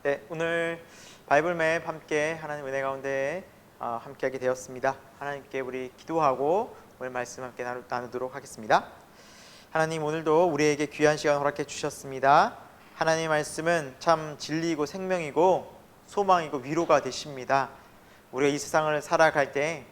네, 오늘 바이블맵 함께 하나님 은혜 가운데 함께하게 되었습니다. 하나님께 우리 기도하고 오늘 말씀 함께 나누도록 하겠습니다. 하나님, 오늘도 우리에게 귀한 시간 허락해 주셨습니다. 하나님의 말씀은 참 진리이고 생명이고 소망이고 위로가 되십니다. 우리가 이 세상을 살아갈 때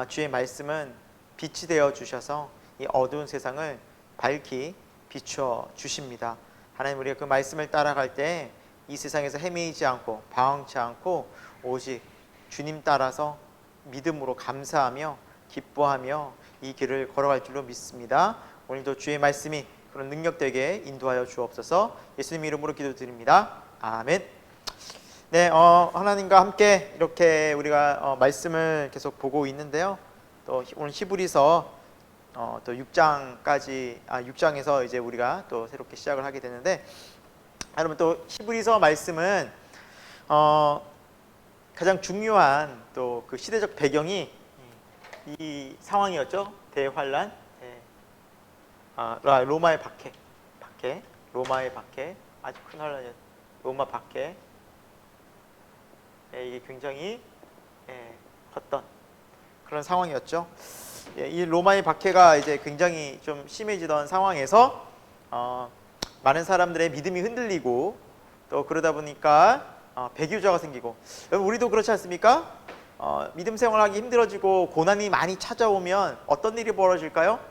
주의 말씀은 빛이 되어 주셔서 이 어두운 세상을 밝히 비추어 주십니다. 하나님, 우리가 그 말씀을 따라갈 때 이 세상에서 헤매이지 않고 방황치 않고 오직 주님 따라서 믿음으로 감사하며 기뻐하며 이 길을 걸어갈 줄로 믿습니다. 오늘도 주의 말씀이 그런 능력되게 인도하여 주옵소서. 예수님 이름으로 기도드립니다. 아멘. 네, 하나님과 함께 이렇게 우리가 말씀을 계속 보고 있는데요. 또 오늘 히브리서 또 6장에서 이제 우리가 또 새롭게 시작을 하게 되는데, 여러분, 또 히브리서 말씀은 가장 중요한 또 그 시대적 배경이 이 상황이었죠. 대환란, 로마의 박해, 로마의 박해, 아주 큰 환란이었죠. 로마 박해, 이게 굉장히 컸던 그런 상황이었죠. 이 로마의 박해가 이제 굉장히 좀 심해지던 상황에서 많은 사람들의 믿음이 흔들리고 또 그러다 보니까 배교자가 생기고, 여러분 우리도 그렇지 않습니까? 믿음 생활하기 힘들어지고 고난이 많이 찾아오면 어떤 일이 벌어질까요?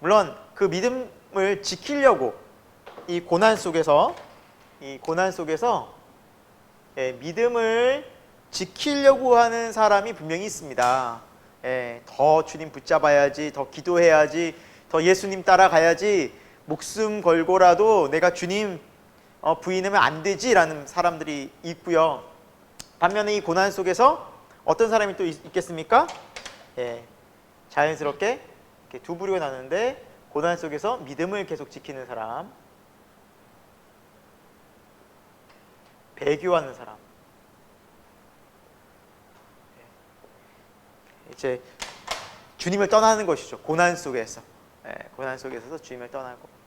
물론 그 믿음을 지키려고 이 고난 속에서 믿음을 지키려고 하는 사람이 분명히 있습니다. 더 주님 붙잡아야지, 더 기도해야지, 더 예수님 따라가야지, 목숨 걸고라도 내가 주님 부인하면 안 되지라는 사람들이 있고요. 반면에 이 고난 속에서 어떤 사람이 또 있겠습니까? 자연스럽게 이렇게 두 부류가 나는데, 고난 속에서 믿음을 계속 지키는 사람, 배교하는 사람, 이제 주님을 떠나는 것이죠. 고난 속에서 주님을 떠나고.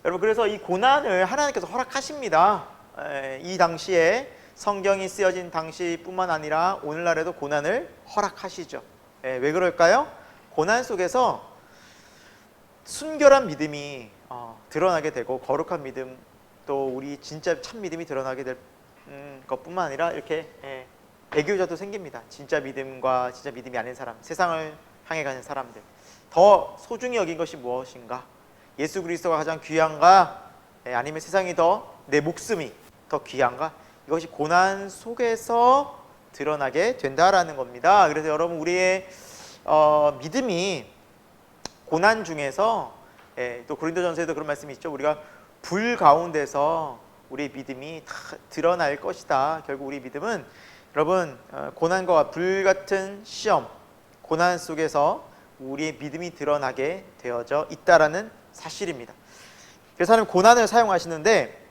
여러분, 그래서 이 고난을 하나님께서 허락하십니다. 이 당시에 성경이 쓰여진 당시뿐만 아니라 오늘날에도 고난을 허락하시죠. 왜 그럴까요? 고난 속에서 순결한 믿음이 드러나게 되고, 거룩한 믿음, 또 우리 진짜 참 믿음이 드러나게 될 것뿐만 아니라 이렇게 배교자도 생깁니다. 진짜 믿음과 진짜 믿음이 아닌 사람, 세상을 향해 가는 사람들. 더 소중히 여긴 것이 무엇인가? 예수 그리스도가 가장 귀한가? 아니면 세상이 내 목숨이 더 귀한가? 이것이 고난 속에서 드러나게 된다라는 겁니다. 그래서 여러분, 우리의 믿음이 고난 중에서, 또 고린도전서에도 그런 말씀이 있죠. 우리가 불 가운데서 우리의 믿음이 다 드러날 것이다. 결국 우리 믿음은, 여러분, 고난과 불 같은 시험, 고난 속에서 우리의 믿음이 드러나게 되어져 있다라는 사실입니다. 그래서 하나님 고난을 사용하시는데,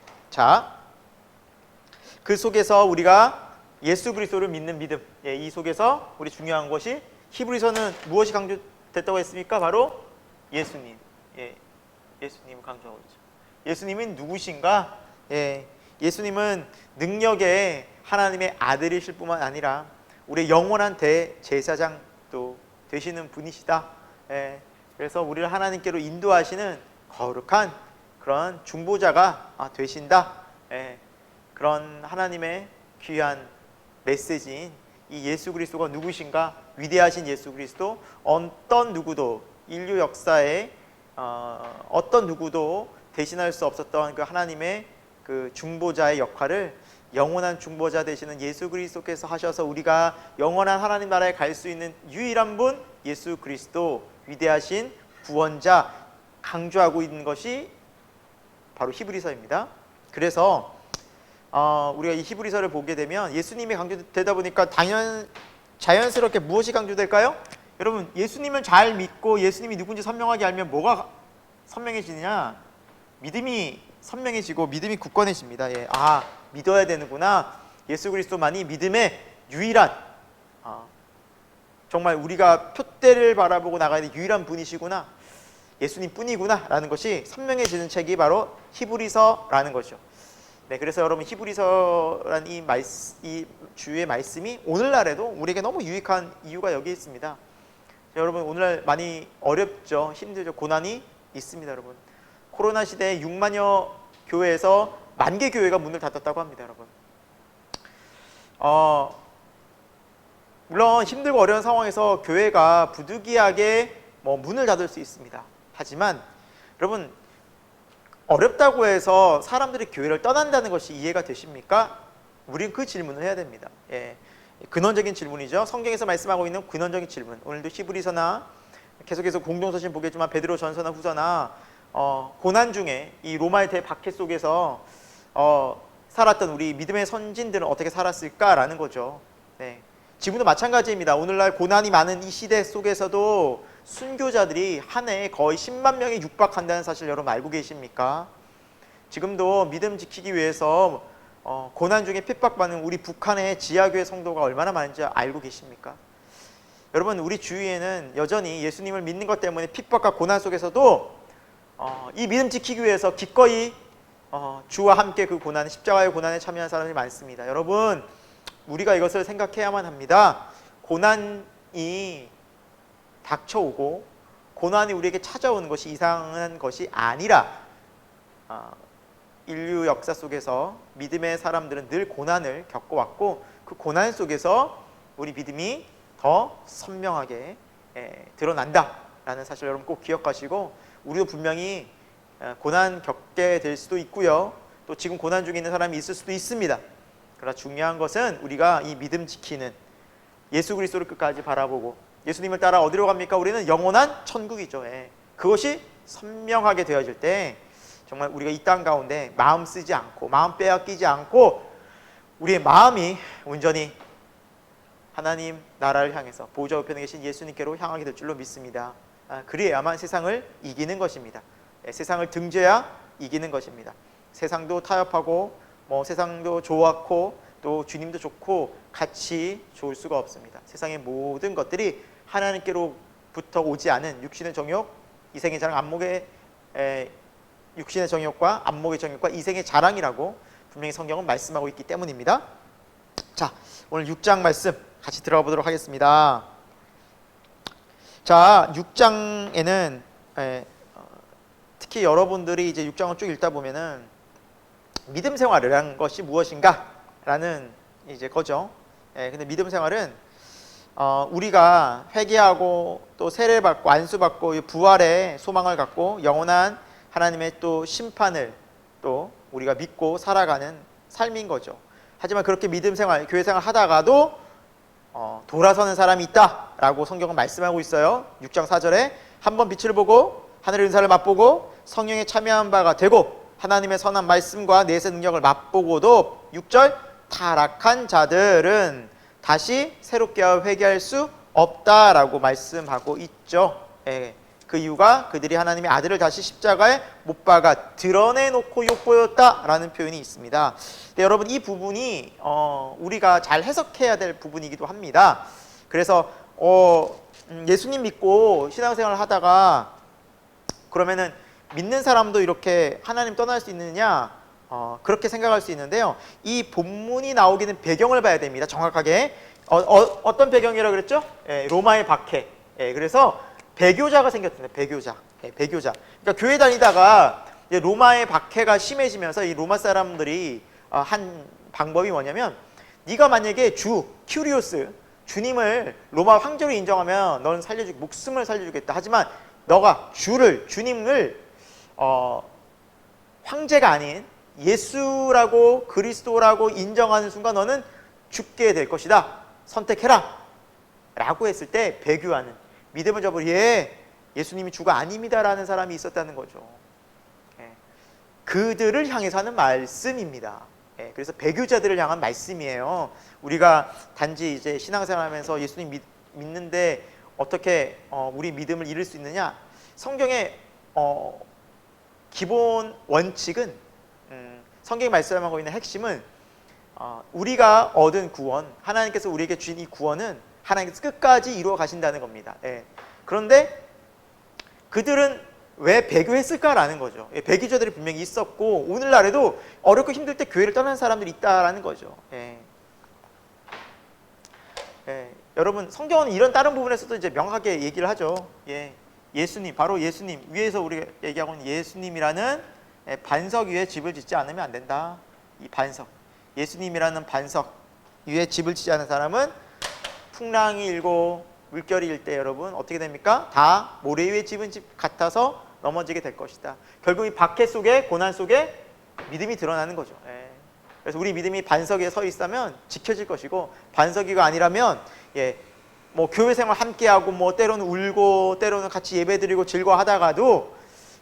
그 속에서 우리가 예수 그리스도를 믿는 믿음, 이 속에서 우리 중요한 것이, 히브리서는 무엇이 강조됐다고 했습니까? 바로 예수님. 예수님을 강조하고 있죠. 예수님은 누구신가? 예수님은 능력의 하나님의 아들이실 뿐만 아니라 우리의 영원한 대제사장도 되시는 분이시다. 그래서 우리를 하나님께로 인도하시는 거룩한 그런 중보자가 되신다. 그런 하나님의 귀한 메시지인 이 예수 그리스도가 누구신가? 위대하신 예수 그리스도, 어떤 누구도, 인류 역사에 어떤 누구도 대신할 수 없었던 그 하나님의 그 중보자의 역할을 영원한 중보자 되시는 예수 그리스도께서 하셔서 우리가 영원한 하나님 나라에 갈 수 있는 유일한 분, 예수 그리스도, 위대하신 구원자, 강조하고 있는 것이 바로 히브리서입니다. 그래서 우리가 이 히브리서를 보게 되면 예수님이 강조되다 보니까 자연스럽게 무엇이 강조될까요? 여러분, 예수님을 잘 믿고 예수님이 누군지 선명하게 알면 뭐가 선명해지느냐? 믿음이 선명해지고 믿음이 굳건해집니다. 믿어야 되는구나. 예수 그리스도만이 믿음의 유일한, 정말 우리가 표대를 바라보고 나가야 될 유일한 분이시구나, 예수님 뿐이구나 라는 것이 선명해지는 책이 바로 히브리서라는 것이죠. 네, 그래서 여러분 히브리서란 이 주의 말씀이 오늘날에도 우리에게 너무 유익한 이유가 여기 있습니다. 여러분 오늘날 많이 어렵죠, 힘들죠, 고난이 있습니다. 여러분 코로나 시대에 6만여 교회에서 10,000개 교회가 문을 닫았다고 합니다. 여러분 물론 힘들고 어려운 상황에서 교회가 부득이하게 문을 닫을 수 있습니다. 하지만 여러분 어렵다고 해서 사람들이 교회를 떠난다는 것이 이해가 되십니까? 우린 그 질문을 해야 됩니다. 예, 근원적인 질문이죠. 성경에서 말씀하고 있는 근원적인 질문. 오늘도 히브리서나 계속해서 공동서신 보겠지만 베드로 전서나 후서나 고난 중에 이 로마의 대박해 속에서 살았던 우리 믿음의 선진들은 어떻게 살았을까라는 거죠. 네. 지금도 마찬가지입니다. 오늘날 고난이 많은 이 시대 속에서도 순교자들이 한 해에 거의 10만 명에 육박한다는 사실 여러분 알고 계십니까? 지금도 믿음 지키기 위해서 고난 중에 핍박받는 우리 북한의 지하교회 성도가 얼마나 많은지 알고 계십니까? 여러분 우리 주위에는 여전히 예수님을 믿는 것 때문에 핍박과 고난 속에서도 이 믿음 지키기 위해서 기꺼이 주와 함께 그 고난, 십자가의 고난에 참여한 사람들이 많습니다. 여러분 우리가 이것을 생각해야만 합니다. 고난이 닥쳐오고 고난이 우리에게 찾아오는 것이 이상한 것이 아니라 인류 역사 속에서 믿음의 사람들은 늘 고난을 겪어왔고 그 고난 속에서 우리 믿음이 더 선명하게 드러난다라는 사실 여러분 꼭 기억하시고, 우리도 분명히 고난 겪게 될 수도 있고요, 또 지금 고난 중에 있는 사람이 있을 수도 있습니다. 그러나 중요한 것은 우리가 이 믿음 지키는 예수 그리스도를 끝까지 바라보고 예수님을 따라 어디로 갑니까? 우리는 영원한 천국이죠. 그것이 선명하게 되어질 때 정말 우리가 이 땅 가운데 마음 쓰지 않고 마음 빼앗기지 않고 우리의 마음이 온전히 하나님 나라를 향해서 보좌 우편에 계신 예수님께로 향하게 될 줄로 믿습니다. 그래야만 세상을 이기는 것입니다. 세상을 등져야 이기는 것입니다. 세상도 타협하고 세상도 좋았고 또 주님도 좋고 같이 좋을 수가 없습니다. 세상의 모든 것들이 하나님께로부터 오지 않은 육신의 정욕, 이생의 자랑, 육신의 정욕과 안목의 정욕과 이생의 자랑이라고 분명히 성경은 말씀하고 있기 때문입니다. 자, 오늘 6장 말씀 같이 들어가 보도록 하겠습니다. 자, 6장에는 특히 여러분들이 이제 6장을 쭉 읽다 보면은 믿음 생활이라는 것이 무엇인가라는 이제 거죠. 근데 믿음 생활은 우리가 회개하고 또 세례를 받고 안수받고 부활의 소망을 갖고 영원한 하나님의 또 심판을 또 우리가 믿고 살아가는 삶인 거죠. 하지만 그렇게 믿음 생활, 교회 생활 하다가도 돌아서는 사람이 있다라고 성경은 말씀하고 있어요. 6장 4절에 한번 빛을 보고 하늘의 은사를 맛보고 성령에 참여한 바가 되고 하나님의 선한 말씀과 내세 능력을 맛보고도 6절 타락한 자들은 다시 새롭게 회개할 수 없다라고 말씀하고 있죠. 그 이유가 그들이 하나님의 아들을 다시 십자가에 못 박아 드러내놓고 욕보였다라는 표현이 있습니다. 근데 여러분 이 부분이 우리가 잘 해석해야 될 부분이기도 합니다. 그래서 예수님 믿고 신앙생활을 하다가 그러면은 믿는 사람도 이렇게 하나님 떠날 수 있느냐, 그렇게 생각할 수 있는데요, 이 본문이 나오기는 배경을 봐야 됩니다. 정확하게 어떤 배경이라고 그랬죠? 로마의 박해. 그래서 배교자가 생겼습니다. 배교자. 그러니까 교회 다니다가 이제 로마의 박해가 심해지면서 이 로마 사람들이 한 방법이 뭐냐면, 네가 만약에 큐리오스 주님을 로마 황제로 인정하면 너는 목숨을 살려주겠다. 하지만 너가 주님을 황제가 아닌 예수라고 그리스도라고 인정하는 순간 너는 죽게 될 것이다. 선택해라 라고 했을 때 배교하는, 믿음을 접을 예수님이 주가 아닙니다라는 사람이 있었다는 거죠. 그들을 향해서 하는 말씀입니다. 그래서 배교자들을 향한 말씀이에요. 우리가 단지 이제 신앙생활하면서 예수님 믿는데 어떻게 우리 믿음을 잃을 수 있느냐? 성경의 기본 원칙은, 성경이 말씀하고 있는 핵심은 우리가 얻은 구원, 하나님께서 우리에게 주신 이 구원은 하나님께서 끝까지 이루어 가신다는 겁니다. 그런데 그들은 왜 배교했을까라는 거죠. 예, 배교자들이 분명히 있었고 오늘날에도 어렵고 힘들 때 교회를 떠나는 사람들이 있다라는 거죠. 예. 예, 여러분 성경은 이런 다른 부분에서도 이제 명확하게 얘기를 하죠. 예, 예수님, 바로 예수님, 위에서 우리가 얘기하고 있는 예수님이라는 반석 위에 집을 짓지 않으면 안 된다. 이 반석, 예수님이라는 반석 위에 집을 짓지 않은 사람은 풍랑이 일고 물결이 일 때 여러분 어떻게 됩니까? 다 모래 위에 집은 집 같아서 넘어지게 될 것이다. 결국 이 박해 속에, 고난 속에 믿음이 드러나는 거죠. 예. 그래서 우리 믿음이 반석에 서 있으면 지켜질 것이고, 반석이가 아니라면 뭐 교회 생활 함께하고 뭐 때로는 울고 때로는 같이 예배드리고 즐거워하다가도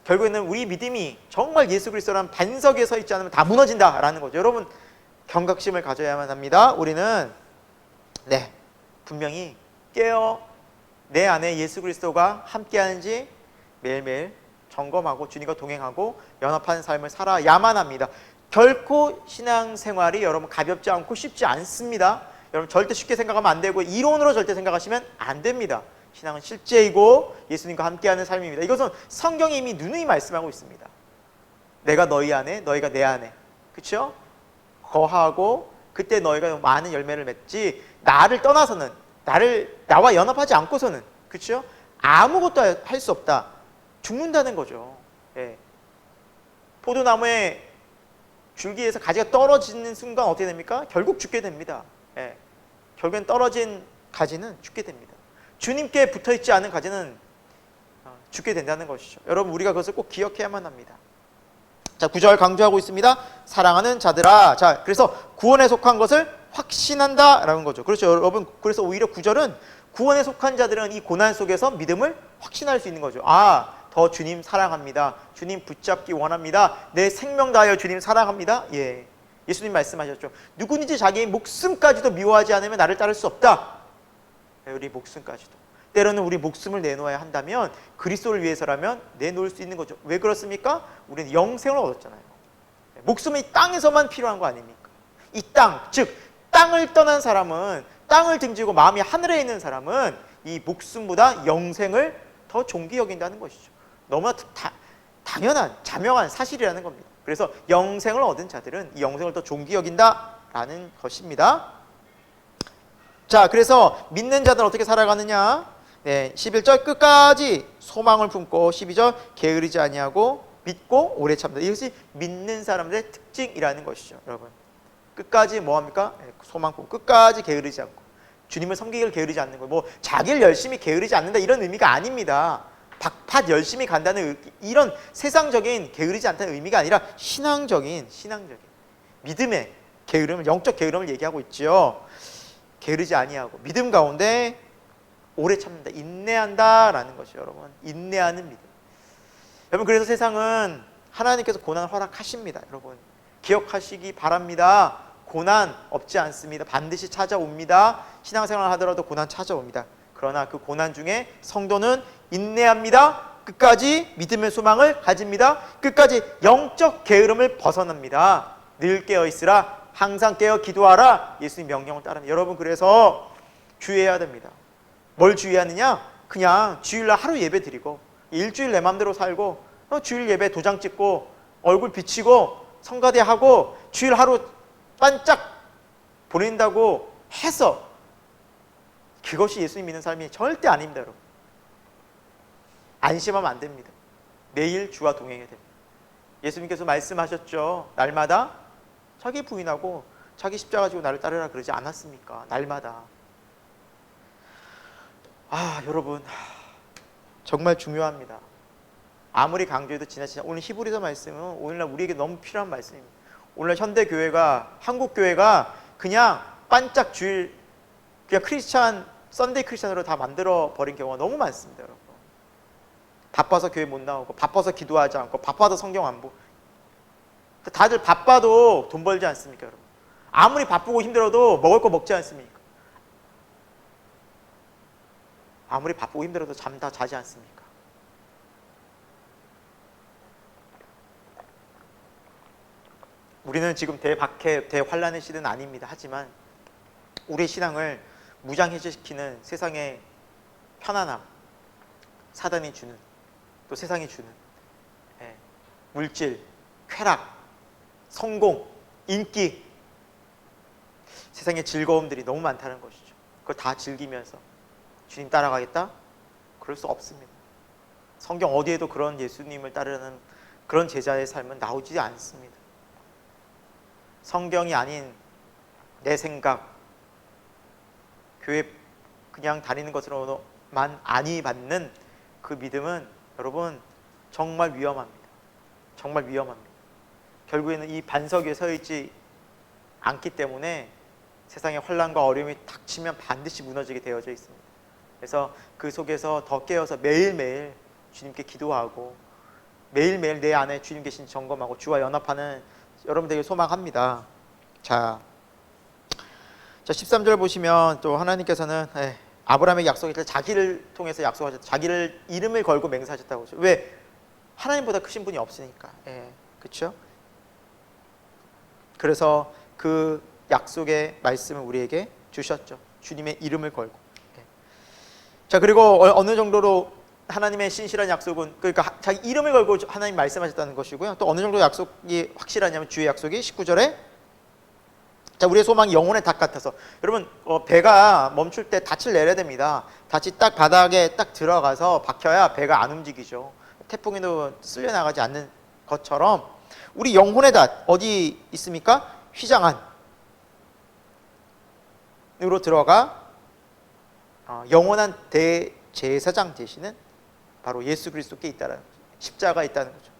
결국에는 우리 믿음이 정말 예수 그리스도라는 반석에 서 있지 않으면 다 무너진다라는 거죠. 여러분 경각심을 가져야만 합니다. 우리는 분명히 깨어 내 안에 예수 그리스도가 함께하는지 매일매일 점검하고 주님과 동행하고 연합하는 삶을 살아야만 합니다. 결코 신앙생활이 여러분 가볍지 않고 쉽지 않습니다. 여러분 절대 쉽게 생각하면 안 되고 이론으로 절대 생각하시면 안 됩니다. 신앙은 실제이고 예수님과 함께하는 삶입니다. 이것은 성경이 이미 누누이 말씀하고 있습니다. 내가 너희 안에, 너희가 내 안에, 그렇죠? 거하고 그때 너희가 많은 열매를 맺지, 나를 떠나서는, 나와 연합하지 않고서는, 그렇죠? 아무것도 할 수 없다. 죽는다는 거죠. 예. 포도나무에 줄기에서 가지가 떨어지는 순간 어떻게 됩니까? 결국 죽게 됩니다. 예. 결국엔 떨어진 가지는 죽게 됩니다. 주님께 붙어있지 않은 가지는 죽게 된다는 것이죠. 여러분 우리가 그것을 꼭 기억해야만 합니다. 자, 9절 강조하고 있습니다. 사랑하는 자들아. 자, 그래서 구원에 속한 것을 확신한다라는 거죠. 그렇죠, 여러분. 그래서 오히려 9절은 구원에 속한 자들은 이 고난 속에서 믿음을 확신할 수 있는 거죠. 더 주님 사랑합니다. 주님 붙잡기 원합니다. 내 생명 다하여 주님 사랑합니다. 예, 예수님 말씀하셨죠. 누구든지 자기의 목숨까지도 미워하지 않으면 나를 따를 수 없다. 우리 목숨까지도. 때로는 우리 목숨을 내놓아야 한다면 그리스도를 위해서라면 내놓을 수 있는 거죠. 왜 그렇습니까? 우리는 영생을 얻었잖아요. 목숨이 이 땅에서만 필요한 거 아닙니까? 이 땅, 즉 땅을 떠난 사람은, 땅을 등지고 마음이 하늘에 있는 사람은 이 목숨보다 영생을 더 존귀 여긴다는 것이죠. 너무나 당연한, 자명한 사실이라는 겁니다. 그래서 영생을 얻은 자들은 이 영생을 더 존귀 여긴다라는 것입니다. 자, 그래서 믿는 자들은 어떻게 살아가느냐? 11절 끝까지 소망을 품고, 12절 게으르지 아니하고 믿고 오래 참다. 이것이 믿는 사람들의 특징이라는 것이죠. 여러분 끝까지 뭐합니까? 소망 품고 끝까지 게으르지 않고 주님을 섬기기를 게으르지 않는 거예요. 뭐 자기를 열심히 게으르지 않는다 이런 의미가 아닙니다. 박팥 열심히 간다는 이런 세상적인 게으르지 않다는 의미가 아니라 신앙적인 믿음의 게으름을, 영적 게으름을 얘기하고 있죠. 게으르지 아니하고 믿음 가운데 오래 참는다, 인내한다라는 것이죠. 여러분 인내하는 믿음. 여러분 그래서 세상은 하나님께서 고난을 허락하십니다. 여러분 기억하시기 바랍니다. 고난 없지 않습니다. 반드시 찾아옵니다. 신앙생활을 하더라도 고난 찾아옵니다. 그러나 그 고난 중에 성도는 인내합니다. 끝까지 믿음의 소망을 가집니다. 끝까지 영적 게으름을 벗어납니다. 늘 깨어있으라, 항상 깨어 기도하라. 예수님 명령을 따릅니다. 여러분 그래서 주의해야 됩니다. 뭘 주의하느냐? 그냥 주일날 하루 예배 드리고 일주일 내 맘대로 살고 주일 예배 도장 찍고 얼굴 비치고 성가대 하고 주일 하루 반짝 보낸다고 해서 그것이 예수님 믿는 삶이 절대 아닙니다. 여러분 안심하면 안 됩니다. 매일 주와 동행해야 됩니다. 예수님께서 말씀하셨죠. 날마다 자기 부인하고 자기 십자가 지고 나를 따르라 그러지 않았습니까? 날마다. 여러분 정말 중요합니다. 아무리 강조해도 지나치지 오늘 히브리서 말씀은 오늘날 우리에게 너무 필요한 말씀입니다. 오늘날 현대교회가, 한국교회가 그냥 반짝 주일 그냥 크리스찬, 썬데이 크리스찬으로 다 만들어버린 경우가 너무 많습니다. 여러분 바빠서 교회 못 나오고 바빠서 기도하지 않고 바빠서 성경 안 보고 다들 바빠도 돈 벌지 않습니까? 여러분 아무리 바쁘고 힘들어도 먹을 거 먹지 않습니까? 아무리 바쁘고 힘들어도 잠 다 자지 않습니까? 우리는 지금 대박해, 대환란의 시대는 아닙니다. 하지만 우리의 신앙을 무장해제시키는 세상의 편안함, 사단이 주는, 또 세상이 주는 물질, 쾌락, 성공, 인기, 세상의 즐거움들이 너무 많다는 것이죠. 그걸 다 즐기면서 주님 따라가겠다? 그럴 수 없습니다. 성경 어디에도 그런 예수님을 따르는 그런 제자의 삶은 나오지 않습니다. 성경이 아닌 내 생각, 교회 그냥 다니는 것으로만 안위 받는 그 믿음은 여러분 정말 위험합니다. 정말 위험합니다. 결국에는 이 반석 위에 서 있지 않기 때문에 세상의 혼란과 어려움이 닥치면 반드시 무너지게 되어져 있습니다. 그래서 그 속에서 더 깨어서 매일매일 주님께 기도하고 매일매일 내 안에 주님 계신 점검하고 주와 연합하는 여러분 되길 소망합니다. 자 13절 보시면 또 하나님께서는 아브라함에게 약속했을 때 자기를 통해서 약속하셨다. 자기를 이름을 걸고 맹세하셨다고 하죠. 왜? 하나님보다 크신 분이 없으니까. 그렇죠? 그래서 그 약속의 말씀을 우리에게 주셨죠. 주님의 이름을 걸고. 자 그리고 어느 정도로 하나님의 신실한 약속은 그러니까 자기 이름을 걸고 하나님 말씀하셨다는 것이고요. 또 어느 정도 약속이 확실하냐면 주의 약속이 19절에 자 우리의 소망이 영혼의 닭 같아서 여러분 배가 멈출 때 닻을 내려야 됩니다. 닻이 딱 바닥에 딱 들어가서 박혀야 배가 안 움직이죠. 태풍에도 쓸려 나가지 않는 것처럼 우리 영혼의 닭 어디 있습니까? 휘장 안으로 들어가 영원한 대제사장 되시는 바로 예수 그리스도께 있다는 거죠. 십자가가 있다는 거죠.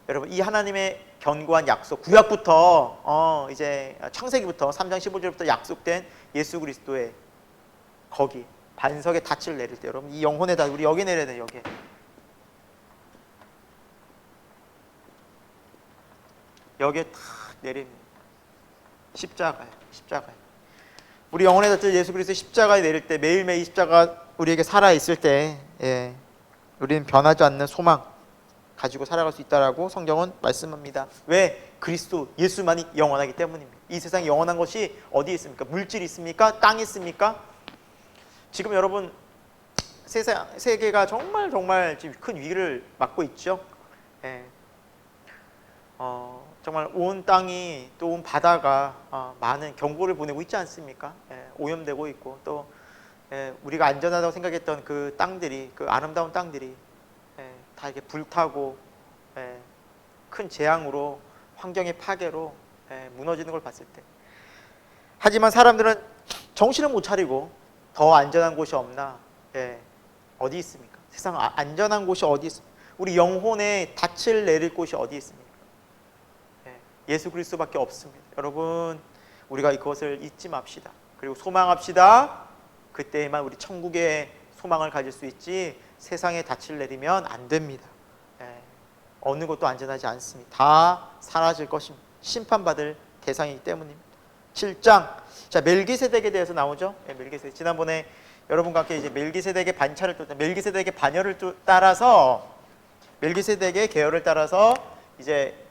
여러분 이 하나님의 견고한 약속 구약부터 이제 창세기부터 3장 15절부터 약속된 예수 그리스도의 거기 반석에 닻을 내릴 때 여러분 이 영혼에다 우리 여기 내려야 돼요. 여기에 탁 내립니다. 십자가에 우리 영혼에다 예수 그리스도의 십자가에 내릴 때 매일매일 십자가 우리에게 살아있을 때 우리는 변하지 않는 소망 가지고 살아갈 수 있다라고 성경은 말씀합니다. 왜? 그리스도 예수만이 영원하기 때문입니다. 이 세상에 영원한 것이 어디에 있습니까? 물질이 있습니까? 땅이 있습니까? 지금 여러분 세계가 정말 지금 큰 위기를 맞고 있죠. 정말 온 땅이 또 온 바다가 많은 경고를 보내고 있지 않습니까? 오염되고 있고 또 우리가 안전하다고 생각했던 그 땅들이 그 아름다운 땅들이 다 이렇게 불타고 큰 재앙으로 환경의 파괴로 무너지는 걸 봤을 때 하지만 사람들은 정신을 못 차리고 더 안전한 곳이 없나 어디 있습니까? 세상 안전한 곳이 어디 있습니까? 우리 영혼에 닻을 내릴 곳이 어디 있습니까? 예수 그리스도밖에 없습니다. 여러분 우리가 이것을 잊지 맙시다. 그리고 소망합시다. 그때에만 우리 천국의 소망을 가질 수 있지 세상에 닻을 내리면 안 됩니다. 어느 것도 안전하지 않습니다. 다 사라질 것입니다. 심판받을 대상이기 때문입니다. 7장 자 멜기세덱에 대해서 나오죠. 멜기세덱 지난번에 여러분과 함께 이제 멜기세덱의 반차를 멜기세덱의 반열을 따라서 멜기세덱의 계열을 따라서 이제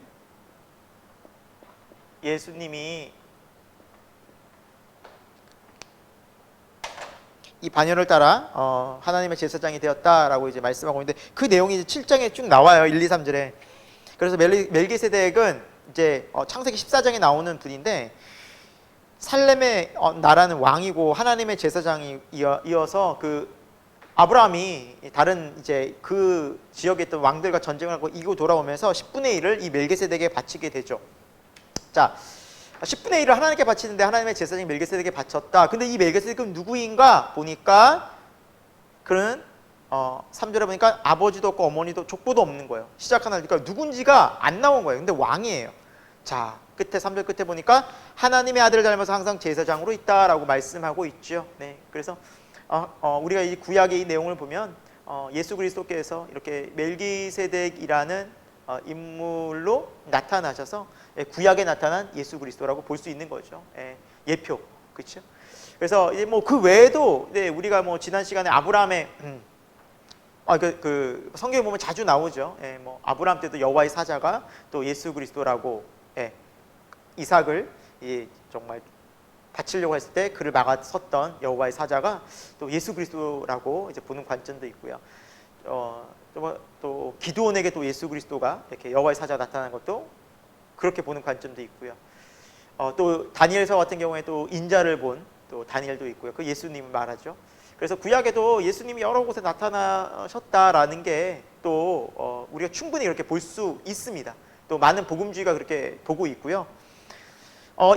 예수님이 이 반열을 따라 하나님의 제사장이 되었다라고 이제 말씀하고 있는데 그 내용이 이제 7장에 쭉 나와요. 1, 2, 3절에. 그래서 멜기세덱은 이제 창세기 14장에 나오는 분인데 살렘의 나라는 왕이고 하나님의 제사장이 이어서 그 아브라함이 다른 이제 그 지역에 있던 왕들과 전쟁을 하고 이고 돌아오면서 10분의 1을 이 멜기세덱에 바치게 되죠. 자, 10분의 1을 하나님께 바치는데 하나님의 제사장이 멜기세덱에게 바쳤다. 근데 이 멜기세덱은 누구인가 보니까 그는 3절에 보니까 아버지도 없고 어머니도 족보도 없는 거예요. 시작하니까 누군지가 안 나온 거예요. 근데 왕이에요. 자, 끝에 3절 끝에 보니까 하나님의 아들을 닮아서 항상 제사장으로 있다라고 말씀하고 있죠. 네, 그래서 우리가 이 구약의 이 내용을 보면 예수 그리스도께서 이렇게 멜기세덱이라는 인물로 나타나셔서 구약에 나타난 예수 그리스도라고 볼 수 있는 거죠. 예표, 그렇죠? 그래서 이제 뭐 그 외에도 우리가 뭐 지난 시간에 아브라함의 그 성경에 보면 자주 나오죠. 뭐 아브라함 때도 여호와의 사자가 또 예수 그리스도라고 이삭을 정말 바치려고 했을 때 그를 막아섰던 여호와의 사자가 또 예수 그리스도라고 이제 보는 관점도 있고요. 또 기드온에게 또 예수 그리스도가 이렇게 여호와의 사자가 나타난 것도 그렇게 보는 관점도 있고요. 또 다니엘서 같은 경우에 또 인자를 본 또 다니엘도 있고요. 그 예수님을 말하죠. 그래서 구약에도 예수님이 여러 곳에 나타나셨다라는 게 또 우리가 충분히 그렇게 볼 수 있습니다. 또 많은 복음주의가 그렇게 보고 있고요.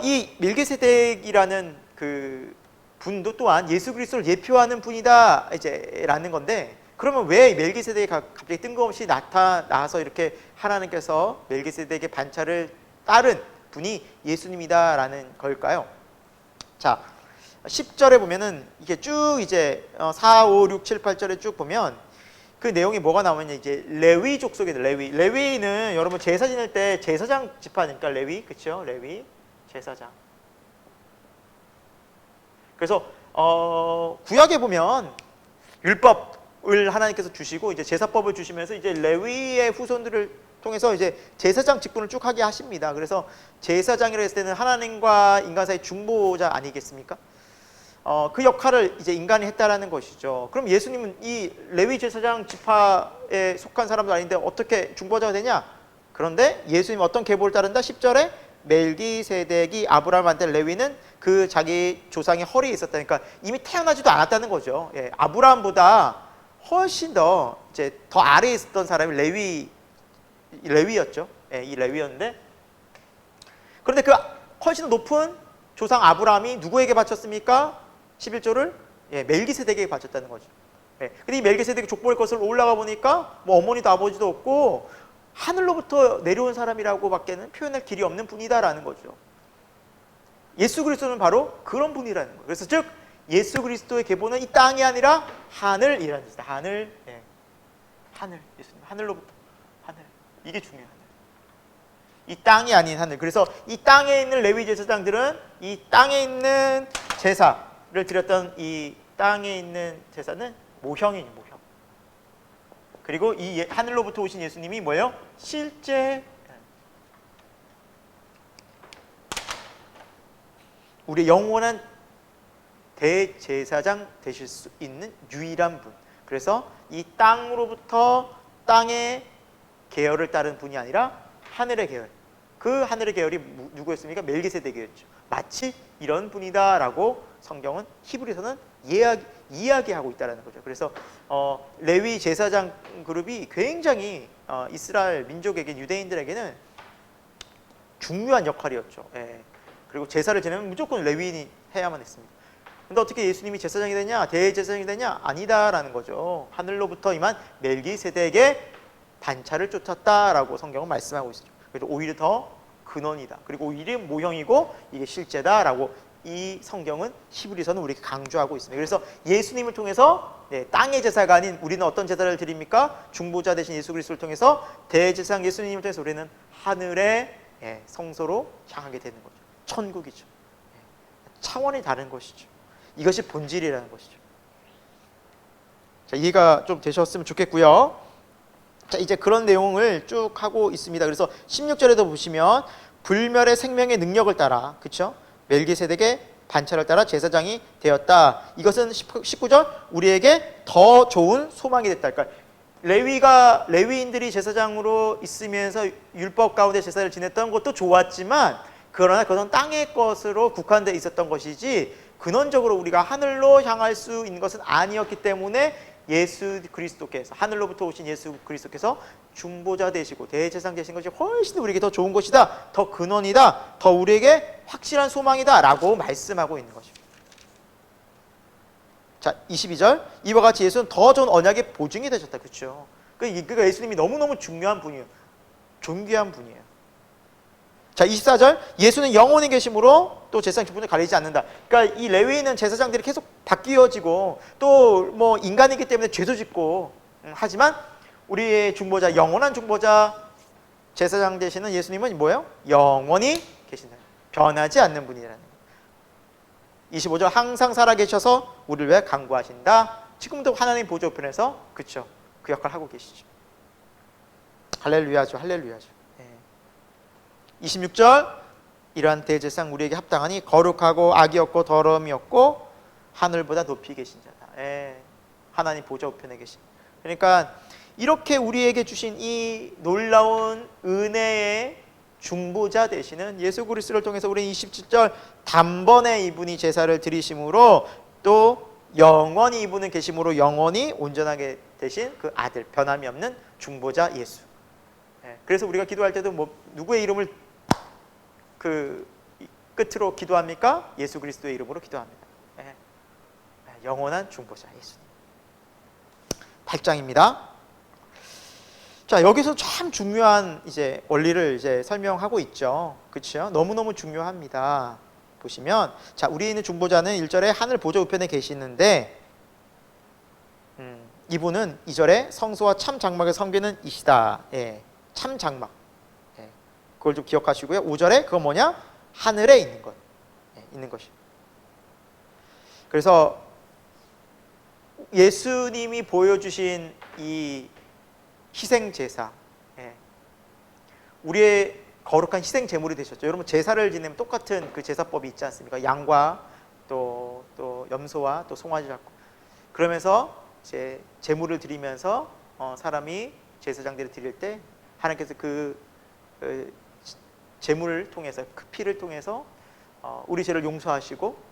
이 멜기세덱이라는 그 분도 또한 예수 그리스도를 예표하는 분이다 이제라는 건데, 그러면 왜 멜기세덱이 갑자기 뜬금없이 나타나서 이렇게 하나님께서 멜기세덱의 반차를 따른 분이 예수님이다라는 걸까요? 자, 10절에 보면은 이게 쭉 이제 4, 5, 6, 7, 8절에 쭉 보면 그 내용이 뭐가 나오냐, 이제 레위 족속에 레위는 여러분 제사 지낼 때 제사장 지파니까 레위, 그렇죠? 레위 제사장. 그래서 구약에 보면 율법을 하나님께서 주시고 이제 제사법을 주시면서 이제 레위의 후손들을 통해서 이제 제사장 직분을 쭉 하게 하십니다. 그래서 제사장이라 했을 때는 하나님과 인간 사이 중보자 아니겠습니까? 그 역할을 이제 인간이 했다라는 것이죠. 그럼 예수님은 이 레위 제사장 지파에 속한 사람도 아닌데 어떻게 중보자가 되냐? 그런데 예수님 어떤 계보를 따른다? 10절에 멜기세덱이 아브라함한테, 레위는 그 자기 조상의 허리에 있었다니까 이미 태어나지도 않았다는 거죠. 예, 아브라함보다 훨씬 더 이제 더 아래에 있었던 사람이 레위였죠. 예, 이 레위였는데, 그런데 그 훨씬 더 높은 조상 아브라함이 누구에게 바쳤습니까? 11조를 멜기세덱에게 바쳤다는 거죠. 예, 근데 이 멜기세덱이 족보의 것을 올라가 보니까 뭐 어머니도 아버지도 없고 하늘로부터 내려온 사람이라고 밖에는 표현할 길이 없는 분이다라는 거죠. 예수 그리스도는 바로 그런 분이라는 거예요. 그래서 즉 예수 그리스도의 계보는 이 땅이 아니라 하늘이라는 뜻이다. 하늘, 예. 하늘, 예수님 하늘로부터 하늘. 이게 중요해요. 이 땅이 아닌 하늘. 그래서 이 땅에 있는 레위 제사장들은 이 땅에 있는 제사를 드렸던 이 땅에 있는 제사는 모형이에요, 모형. 그리고 이 하늘로부터 오신 예수님이 뭐예요? 실제 우리 영원한 대제사장 되실 수 있는 유일한 분. 그래서 이 땅으로부터 땅의 계열을 따른 분이 아니라 하늘의 계열. 그 하늘의 계열이 누구였습니까? 멜기세덱이었죠. 마치 이런 분이다라고 성경은 히브리서는 이야기하고 있다는 거죠. 그래서 레위 제사장 그룹이 굉장히 이스라엘 민족에게, 유대인들에게는 중요한 역할이었죠. 예. 그리고 제사를 지내면 무조건 레위인이 해야만 했습니다. 근데 어떻게 예수님이 제사장이 되냐? 대제사장이 되냐? 아니다라는 거죠. 하늘로부터 임한 멜기세덱의 반차를 쫓았다라고 성경은 말씀하고 있죠. 그래서 오히려 더 근원이다. 그리고 오히려 모형이고 이게 실제다라고 이 성경은 히브리서는 우리에게 강조하고 있습니다. 그래서 예수님을 통해서 땅의 제사가 아닌 우리는 어떤 제사를 드립니까? 중보자 되신 예수 그리스도를 통해서 대제사장 예수님을 통해서 우리는 하늘의 성소로 향하게 되는 거죠. 천국이죠. 차원이 다른 것이죠. 이것이 본질이라는 것이죠. 자, 이해가 좀 되셨으면 좋겠고요. 자, 이제 그런 내용을 쭉 하고 있습니다. 그래서 16절에도 보시면 불멸의 생명의 능력을 따라, 그렇죠? 멜기세덱의 반차를 따라 제사장이 되었다. 이것은 19절 우리에게 더 좋은 소망이 됐다. 그러니까 레위인들이 제사장으로 있으면서 율법 가운데 제사를 지냈던 것도 좋았지만, 그러나 그것은 땅의 것으로 국한되어 있었던 것이지 근원적으로 우리가 하늘로 향할 수 있는 것은 아니었기 때문에 예수 그리스도께서, 하늘로부터 오신 예수 그리스도께서 중보자 되시고 대제사장 되신 것이 훨씬 우리에게 더 좋은 것이다, 더 근원이다, 더 우리에게 확실한 소망이다 라고 말씀하고 있는 것입니다. 자, 22절 이와 같이 예수는 더 좋은 언약의 보증이 되셨다. 그렇죠? 그러니까 예수님이 너무너무 중요한 분이에요. 존귀한 분이에요. 자, 24절 예수는 영원히 계심으로 또 제사장 직분을 가리지 않는다. 그러니까 이 레위인은 제사장들이 계속 바뀌어지고 또 뭐 인간이기 때문에 죄도 짓고 하지만 우리의 중보자, 영원한 중보자 제사장 되시는 예수님은 뭐예요? 영원히 계신다. 변하지 않는 분이라는 거예요. 25절 항상 살아계셔서 우리를 위해 간구하신다. 지금도 하나님 보좌 우편에서 그렇죠, 그 역할을 하고 계시죠. 할렐루야죠. 할렐루야죠. 26절 이러한 대제사장 우리에게 합당하니 거룩하고 악이 없고 더러움이 없고 하늘보다 높이 계신 자다. 하나님 보좌 우편에 계신. 그러니까 이렇게 우리에게 주신 이 놀라운 은혜의 중보자 되시는 예수 그리스도를 통해서 우리는 27절 단번에 이분이 제사를 드리심으로 또 영원히 이분은 계심으로 영원히 온전하게 되신 그 아들, 변함이 없는 중보자 예수. 그래서 우리가 기도할 때도 뭐 누구의 이름을 그 끝으로 기도합니까? 예수 그리스도의 이름으로 기도합니다. 영원한 중보자 예수님. 8장입니다. 자, 여기서 참 중요한 이제 원리를 이제 설명하고 있죠. 그렇죠? 너무너무 중요합니다. 보시면 자, 우리는 중보자는 1절에 하늘 보좌 우편에 계시는데 이분은 2절에 성소와 참 장막을 섬기는 이시다. 참 장막. 그걸 좀 기억하시고요. 5절에 그건 뭐냐? 하늘에 있는 것. 있는 것이. 그래서 예수님이 보여주신 이 희생 제사, 우리의 거룩한 희생 제물이 되셨죠. 여러분 제사를 지내면 똑같은 그 제사법이 있지 않습니까? 양과 또 염소와 또 송아지 잡고 그러면서 이제 제물을 드리면서 사람이 제사장들을 드릴 때 하나님께서 그 제물을 통해서 그 피를 통해서 우리 죄를 용서하시고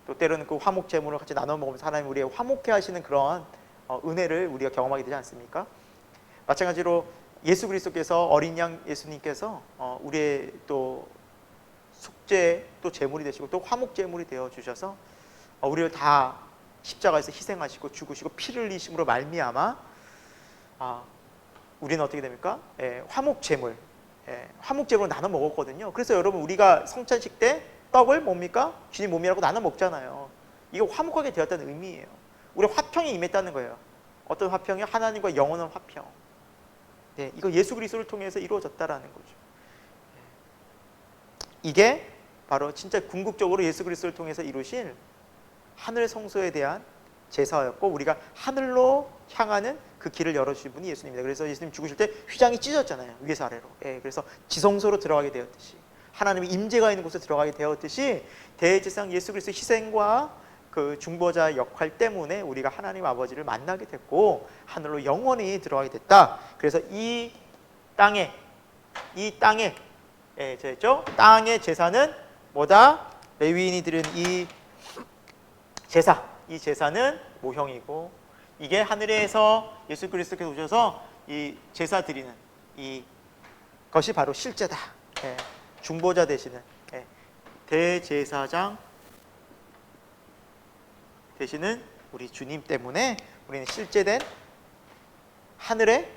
또 때로는 그 화목 제물을 같이 나눠 먹으면서 하나님 우리의 화목해 하시는 그런 은혜를 우리가 경험하게 되지 않습니까? 마찬가지로 예수 그리스도께서 어린 양 예수님께서 우리의 또 속죄 또 제물이 되시고 또 화목 제물이 되어 주셔서 우리를 다 십자가에서 희생하시고 죽으시고 피를 흘리심으로 말미암아 우리는 어떻게 됩니까? 화목 제물, 화목 제물을 나눠 먹었거든요. 그래서 여러분 우리가 성찬식 때 떡을 뭡니까? 주님 몸이라고 나눠 먹잖아요. 이거 화목하게 되었다는 의미예요. 우리 화평이 임했다는 거예요. 어떤 화평이요? 하나님과 영원한 화평. 이거 예수 그리스도를 통해서 이루어졌다라는 거죠. 이게 바로 진짜 궁극적으로 예수 그리스도를 통해서 이루실 하늘 성소에 대한 제사였고 우리가 하늘로 향하는 그 길을 열어주신 분이 예수님입니다. 그래서 예수님 죽으실 때 휘장이 찢어졌잖아요. 위에서 아래로. 그래서 지성소로 들어가게 되었듯이 하나님의 임재가 있는 곳에 들어가게 되었듯이 대제사장 예수 그리스도의 희생과 그 중보자 역할 때문에 우리가 하나님 아버지를 만나게 됐고 하늘로 영원히 들어가게 됐다. 그래서 이 땅에 저였죠? 땅의 제사는 뭐다? 레위인이 드린 이 제사는 모형이고 이게 하늘에서 예수 그리스도께서 오셔서 이 제사 드리는 이 것이 바로 실제다. 중보자 되시는 대제사장 되시는 우리 주님 때문에 우리는 실제된 하늘의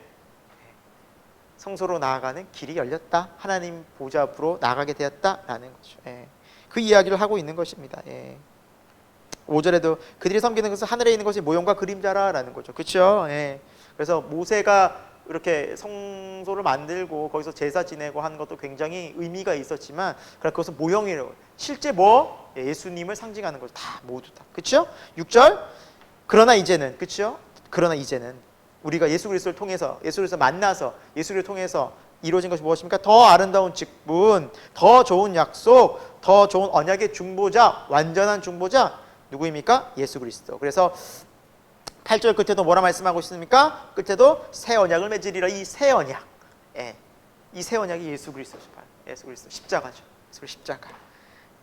성소로 나아가는 길이 열렸다. 하나님 보좌 앞으로 나가게 되었다라는 거죠. 그 이야기를 하고 있는 것입니다. 5절에도 그들이 섬기는 것은 하늘에 있는 것이 모형과 그림자라라는 거죠. 그렇죠? 그래서 모세가 이렇게 성소를 만들고 거기서 제사 지내고 하는 것도 굉장히 의미가 있었지만 그것은 모형이래요. 실제 예수님을 상징하는 거죠. 다 모두 다. 그렇죠? 6절 그러나 이제는 그렇죠? 그러나 이제는 우리가 예수 그리스도를 통해서 예수 그리스도를 만나서 예수를 통해서 이루어진 것이 무엇입니까? 더 아름다운 직분, 더 좋은 약속, 더 좋은 언약의 중보자, 완전한 중보자 누구입니까? 예수 그리스도. 그래서 8절 끝에도 뭐라 말씀하고 있습니까? 끝에도 새 언약을 맺으리라. 이 새 언약, 이 새 언약이 예수 그리스도죠. 예수 그리스도 십자가죠. 예수 십자가.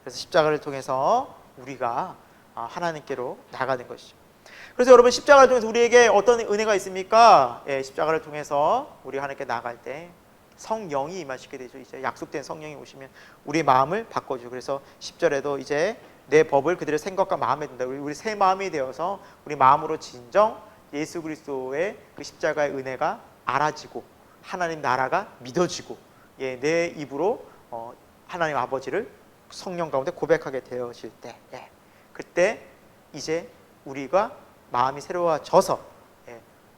그래서 십자가를 통해서 우리가 하나님께로 나가는 것이죠. 그래서 여러분 십자가를 통해서 우리에게 어떤 은혜가 있습니까? 십자가를 통해서 우리 하나님께 나갈 때 성령이 임하시게 되죠. 이제 약속된 성령이 오시면 우리의 마음을 바꿔줘. 그래서 10절에도 이제 내 법을 그들의 생각과 마음에 둔다. 우리 새 마음이 되어서 우리 마음으로 진정 예수 그리스도의 그 십자가의 은혜가 알아지고 하나님 나라가 믿어지고 내 입으로 하나님 아버지를 성령 가운데 고백하게 되어질 때 그때 이제 우리가 마음이 새로워져서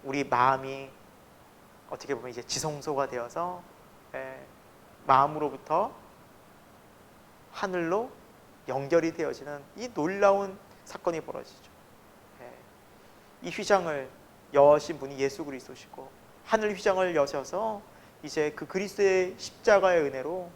우리 마음이 어떻게 보면 이제 지성소가 되어서 마음으로부터 하늘로 연결이 되어지는 이 놀라운 사건이 벌어지죠. 이 휘장을 여신 분이 예수 그리스도시고 하늘 휘장을 여셔서 이제 그 그리스도의 십자가의 은혜로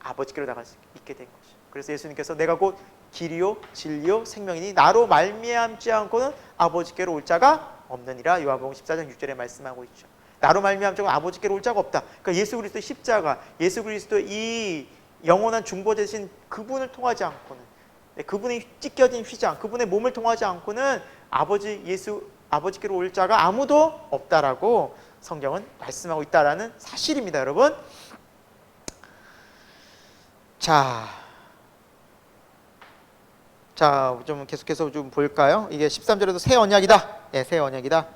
아버지께로 나갈 수 있게 된 거죠. 그래서 예수님께서 내가 곧 길이요 진리요 생명이니 나로 말미암지 않고는 아버지께로 올 자가 없느니라. 요한복음 14장 6절에 말씀하고 있죠. 나로 말미암지 않고는 아버지께로 올 자가 없다. 그러니까 예수 그리스도의 십자가, 예수 그리스도의 이 영원한 중보되신 그분을 통하지 않고는, 그분이 찢겨진 휘장, 그분의 몸을 통하지 않고는 아버지께로 올 자가 아무도 없다라고 성경은 말씀하고 있다라는 사실입니다, 여러분. 자, 좀 계속해서 좀 볼까요? 이게 13절에도 새 언약이다. 새 언약이다.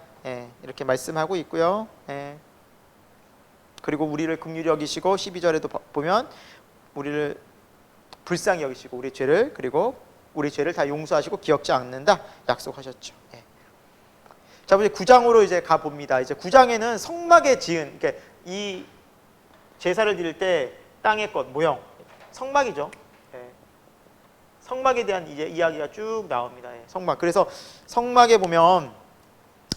이렇게 말씀하고 있고요. 그리고 우리를 긍휼히 여기시고 12절에도 보면 우리를 불쌍히 여기시고 우리 죄를, 그리고 우리 죄를 다 용서하시고 기억지 않는다 약속하셨죠. 자, 이제 9장으로 이제 가 봅니다. 이제 9장에는 성막에 지은, 그러니까 이 제사를 드릴 때 땅의 것, 모형, 성막이죠. 성막에 대한 이제 이야기가 쭉 나옵니다. 성막. 그래서 성막에 보면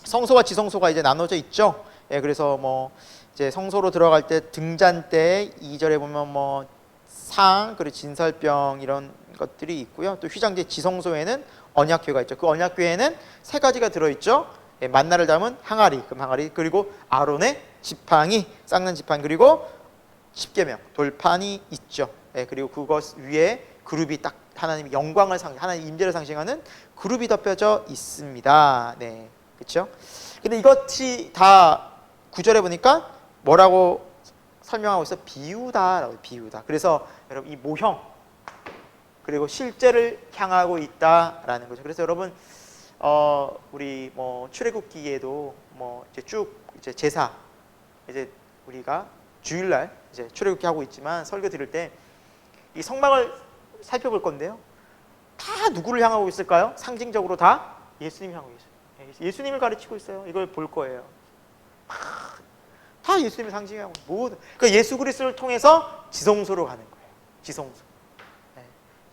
성소와 지성소가 이제 나눠져 있죠. 그래서 뭐 이제 성소로 들어갈 때 등잔 때 2절에 보면 뭐 상, 그리고 진설병 이런 것들이 있고요. 또 휘장제 지성소에는 언약궤가 있죠. 그 언약궤에는 세 가지가 들어있죠. 만나를 담은 항아리, 금 항아리, 그리고 아론의 지팡이, 쌍난 지팡이, 그리고 십계명, 돌판이 있죠. 그리고 그것 위에 그룹이 딱 하나님의 영광을 하나님 임재를 상징하는 그룹이 덮여져 있습니다. 네, 그렇죠? 근데 이것이 다 9절에 보니까 뭐라고 설명하고 있어? 비유다라고. 비유다. 그래서 여러분 이 모형 그리고 실제를 향하고 있다라는 거죠. 그래서 여러분 우리 뭐 출애굽기에도 뭐 이제 쭉 이제 제사, 이제 우리가 주일날 이제 출애굽기 하고 있지만 설교 드릴 때 이 성막을 살펴볼 건데요. 다 누구를 향하고 있을까요? 상징적으로 다 예수님 향하고 있어요. 예수님을 가르치고 있어요. 이걸 볼 거예요. 다 예수님을 상징하고 모든. 그러니까 예수 그리스도를 통해서 지성소로 가는 거예요. 지성소.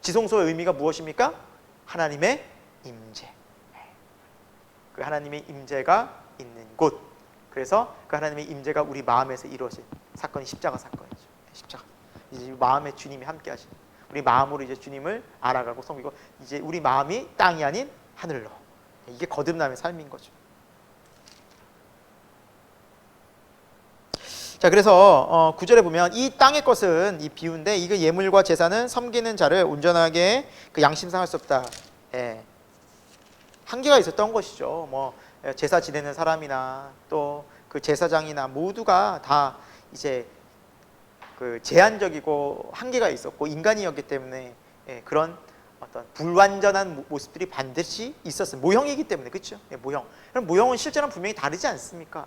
지성소의 의미가 무엇입니까? 하나님의 임재. 그 하나님의 임재가 있는 곳. 그래서 그 하나님의 임재가 우리 마음에서 이루어진 사건이 십자가 사건이죠. 십자가. 이제 마음에 주님이 함께 하시는. 우리 마음으로 이제 주님을 알아가고 섬기고 이제 우리 마음이 땅이 아닌 하늘로. 이게 거듭남의 삶인 거죠. 자, 그래서 9절에 보면 이 땅의 것은 이 비유인데 이거 예물과 제사는 섬기는 자를 온전하게 그 양심상할 수 없다. 한계가 있었던 것이죠. 뭐 제사 지내는 사람이나 또 그 제사장이나 모두가 다 이제 그 제한적이고 한계가 있었고 인간이었기 때문에 그런 어떤 불완전한 모습들이 반드시 있었어요. 모형이기 때문에. 그렇죠? 모형. 그럼 모형은 실제로는 분명히 다르지 않습니까?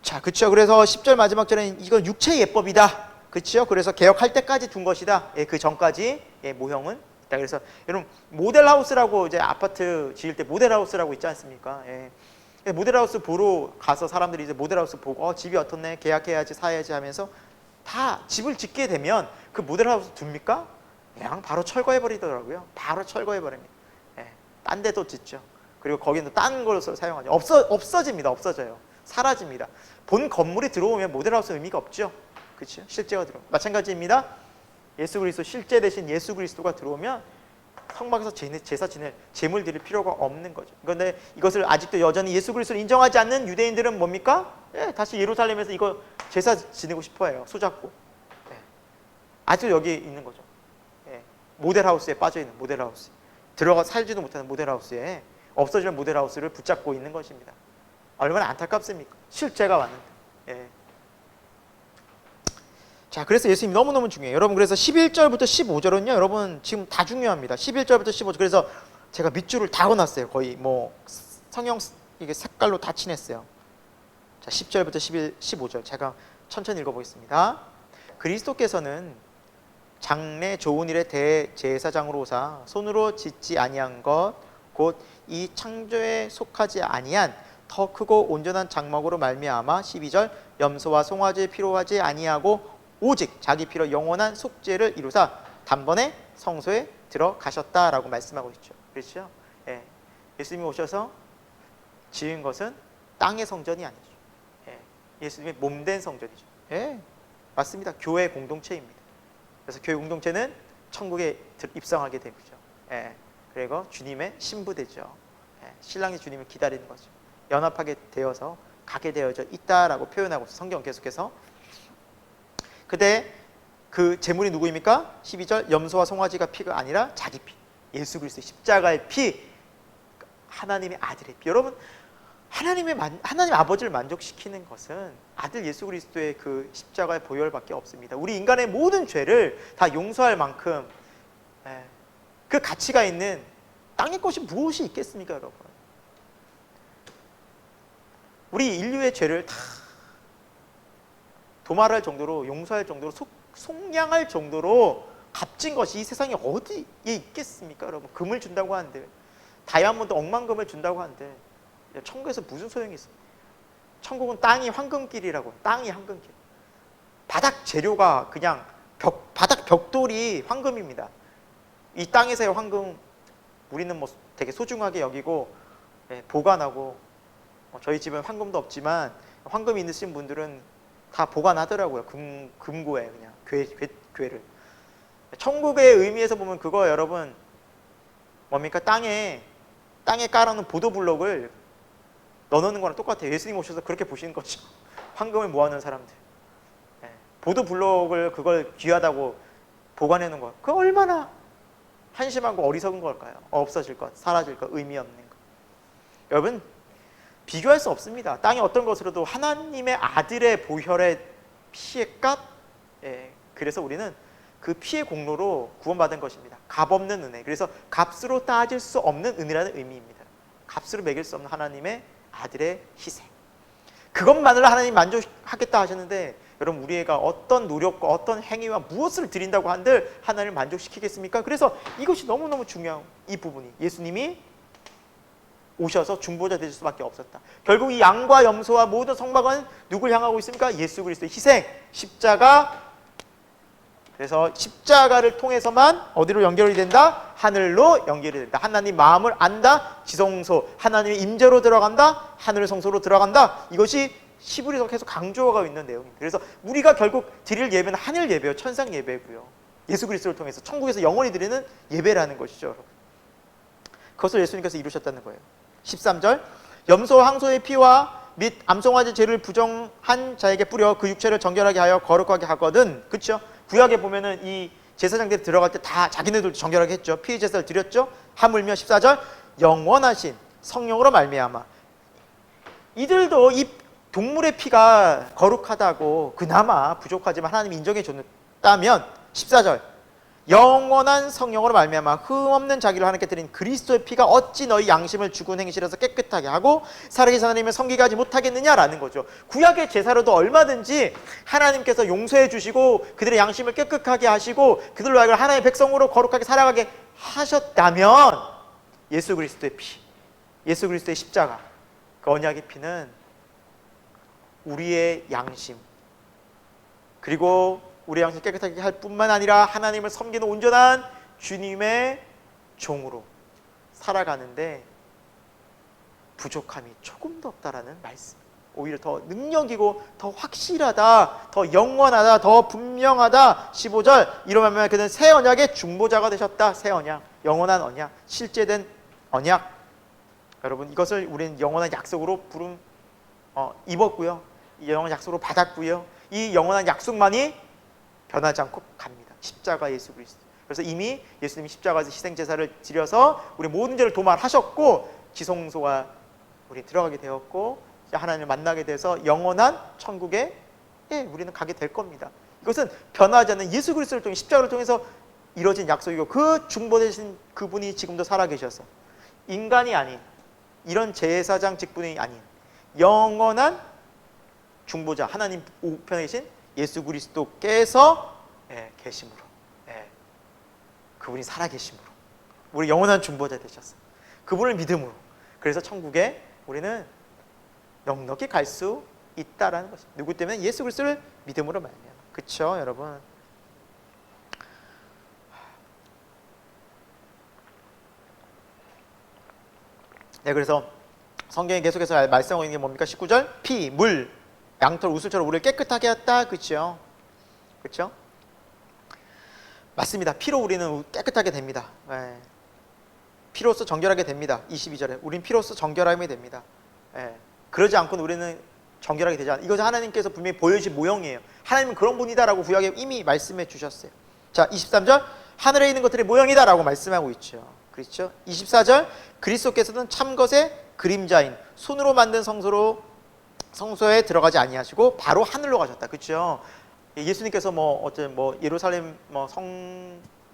자, 그렇죠. 그래서 10절 마지막 절에는 이건 육체의 예법이다. 그렇죠? 그래서 개혁할 때까지 둔 것이다. 그 전까지 모형은 있다. 그래서 여러분 모델하우스라고 이제 아파트 지을 때 모델하우스라고 있지 않습니까? 모델하우스 보러 가서 사람들이 이제 모델하우스 보고 집이 어떻네, 계약해야지, 사야지 하면서 다 집을 짓게 되면 그 모델하우스 둡니까? 그냥 바로 철거해 버리더라고요. 바로 철거해 버립니다. 딴 데도 짓죠. 그리고 거기는 딴 걸로 사용하죠. 없어집니다. 없어져요. 사라집니다. 본 건물이 들어오면 모델하우스 의미가 없죠. 그렇죠? 실제가 들어. 마찬가지입니다. 예수 그리스도 실제 대신 예수 그리스도가 들어오면 성막에서 제사 지낼 제물 드릴 필요가 없는 거죠. 그런데 이것을 아직도 여전히 예수 그리스도를 인정하지 않는 유대인들은 뭡니까? 다시 예루살렘에서 이거 제사 지내고 싶어해요. 손잡고. 아직도 여기 있는 거죠. 모델하우스에 빠져 있는 모델하우스. 들어가 살지도 못하는 모델하우스에 없어지는 모델하우스를 붙잡고 있는 것입니다. 얼마나 안타깝습니까? 실제가 왔는데. 자, 그래서 예수님이 너무너무 중요해요. 여러분, 그래서 11절부터 15절은요, 여러분 지금 다 중요합니다. 11절부터 15절. 그래서 제가 밑줄을 다 그어놨어요. 거의 뭐 성형 이게 색깔로 다 칠했어요. 자, 10절부터 15절 제가 천천히 읽어보겠습니다. 그리스도께서는 장래 좋은 일의 대제사장으로 오사 손으로 짓지 아니한 것 곧 이 창조에 속하지 아니한 더 크고 온전한 장막으로 말미암아 12절 염소와 송아지에 필요하지 아니하고 오직 자기 피로 영원한 속죄를 이루사 단번에 성소에 들어가셨다라고 말씀하고 있죠. 그렇죠? 예수님이 오셔서 지은 것은 땅의 성전이 아니죠. 예수님의 몸된 성전이죠. 맞습니다. 교회 공동체입니다. 그래서 교회 공동체는 천국에 입성하게 되죠. 예. 그리고 주님의 신부되죠. 예. 신랑이 주님을 기다리는 거죠. 연합하게 되어서 가게 되어져 있다라고 표현하고 성경 계속해서. 근데 그 제물이 누구입니까? 12절 염소와 송아지가 피가 아니라 자기 피, 예수 그리스도의 십자가의 피, 하나님의 아들의 피. 여러분, 하나님 아버지를 만족시키는 것은 아들 예수 그리스도의 그 십자가의 보혈밖에 없습니다. 우리 인간의 모든 죄를 다 용서할 만큼 그 가치가 있는 땅의 것이 무엇이 있겠습니까, 여러분? 우리 인류의 죄를 다 도말할 정도로, 용서할 정도로, 속량할 정도로 값진 것이 이 세상에 어디에 있겠습니까, 여러분? 금을 준다고 하는데, 다이아몬드 억만금을 준다고 하는데, 천국에서 무슨 소용이 있습니까? 천국은 땅이 황금길이라고. 땅이 황금길. 바닥 재료가 그냥 바닥 벽돌이 황금입니다. 이 땅에서의 황금 우리는 뭐 되게 소중하게 여기고 보관하고, 저희 집은 황금도 없지만 황금이 있으신 분들은 다 보관하더라고요. 금고에 그냥 괴를. 천국의 의미에서 보면 그거 여러분 뭡니까? 땅에 깔아놓은 보도블록을 넣어놓는 거랑 똑같아요. 예수님 오셔서 그렇게 보시는 거죠. 황금을 모아놓은 사람들. 보도블록을 그걸 귀하다고 보관해놓은 거. 그거 얼마나 한심하고 어리석은 걸까요? 없어질 것, 사라질 것, 의미 없는 것. 여러분, 비교할 수 없습니다. 땅의 어떤 것으로도 하나님의 아들의 보혈의 피의 값, 그래서 우리는 그 피의 공로로 구원받은 것입니다. 값없는 은혜. 그래서 값으로 따질 수 없는 은혜라는 의미입니다. 값으로 매길 수 없는 하나님의 아들의 희생. 그것만으로 하나님 만족하겠다 하셨는데, 여러분, 우리가 어떤 노력과 어떤 행위와 무엇을 드린다고 한들 하나님을 만족시키겠습니까? 그래서 이것이 너무너무 중요한 이 부분이, 예수님이 오셔서 중보자 되실 수밖에 없었다. 결국 이 양과 염소와 모든 성막은 누굴 향하고 있습니까? 예수 그리스도의 희생, 십자가. 그래서 십자가를 통해서만 어디로 연결이 된다? 하늘로 연결이 된다. 하나님 마음을 안다. 지성소, 하나님의 임재로 들어간다. 하늘 성소로 들어간다. 이것이 히브리서 계속 강조하고 있는 내용입니다. 그래서 우리가 결국 드릴 예배는 하늘 예배요, 천상 예배고요. 예수 그리스도를 통해서 천국에서 영원히 드리는 예배라는 것이죠, 여러분. 그것을 예수님께서 이루셨다는 거예요. 13절, 염소와 항소의 피와 및 암송아지 죄를 부정한 자에게 뿌려 그 육체를 정결하게 하여 거룩하게 하거든. 그렇죠? 구약에 보면은 이 제사장들이 들어갈 때 다 자기네들도 정결하게 했죠. 피의 제사를 드렸죠. 하물며 14절, 영원하신 성령으로 말미암아. 이들도 이 동물의 피가 거룩하다고 그나마 부족하지만 하나님 인정해 줬다면 14절, 영원한 성령으로 말미암아 흠없는 자기를 하나님께 드린 그리스도의 피가 어찌 너희 양심을 죽은 행실에서 깨끗하게 하고 살아계신 하나님을 섬기게 하지 못하겠느냐라는 거죠. 구약의 제사로도 얼마든지 하나님께서 용서해 주시고 그들의 양심을 깨끗하게 하시고 그들로 하여금 하나님의 백성으로 거룩하게 살아가게 하셨다면, 예수 그리스도의 피, 예수 그리스도의 십자가, 그 언약의 피는 우리의 양심, 그리고 우리 양심 깨끗하게 할 뿐만 아니라 하나님을 섬기는 온전한 주님의 종으로 살아가는데 부족함이 조금도 없다라는 말씀. 오히려 더 능력이고 더 확실하다, 더 영원하다, 더 분명하다. 15절, 이러면 그는 새 언약의 중보자가 되셨다. 새 언약, 영원한 언약, 실제된 언약. 여러분, 이것을 우리는 영원한 약속으로 입었고요, 이 영원한 약속으로 받았고요, 이 영원한 약속만이 변하지 않고 갑니다. 십자가 예수 그리스도. 그래서 이미 예수님이 십자가에서 희생제사를 드려서 우리 모든 죄를 도말하셨고 지성소가 우리 들어가게 되었고 하나님을 만나게 돼서 영원한 천국에 우리는 가게 될 겁니다. 이것은 변하지 않는 예수 그리스도를 통해, 십자가를 통해서 이루어진 약속이고, 그 중보되신 그분이 지금도 살아계셔서 인간이 아닌, 이런 제사장 직분이 아닌 영원한 중보자, 하나님 우편에 계신 예수 그리스도께서 계심으로, 그분이 살아계심으로 우리 영원한 중보자 되셨어요. 그분을 믿음으로. 그래서 천국에 우리는 넉넉히 갈 수 있다라는 것입니다. 누구 때문에? 예수 그리스도를 믿음으로 말미암아. 그렇죠, 여러분? 네, 그래서 성경에 계속해서 말씀하고 있는 게 뭡니까? 19절, 피, 물, 양털, 우슬처럼 우리를 깨끗하게 했다. 그렇죠? 그렇죠? 맞습니다. 피로 우리는 깨끗하게 됩니다. 예. 피로써 정결하게 됩니다. 22절에 우린 피로써 정결함이 됩니다. 예. 그러지 않고는 우리는 정결하게 되지 않아요. 이것은 하나님께서 분명히 보여주신 모형이에요. 하나님은 그런 분이다라고 구약에 이미 말씀해 주셨어요. 자, 23절 하늘에 있는 것들의 모형이다라고 말씀하고 있죠. 그렇죠? 24절 그리스도께서는 참것의 그림자인 손으로 만든 성소에 들어가지 아니하시고 바로 하늘로 가셨다. 그렇죠? 예수님께서 예루살렘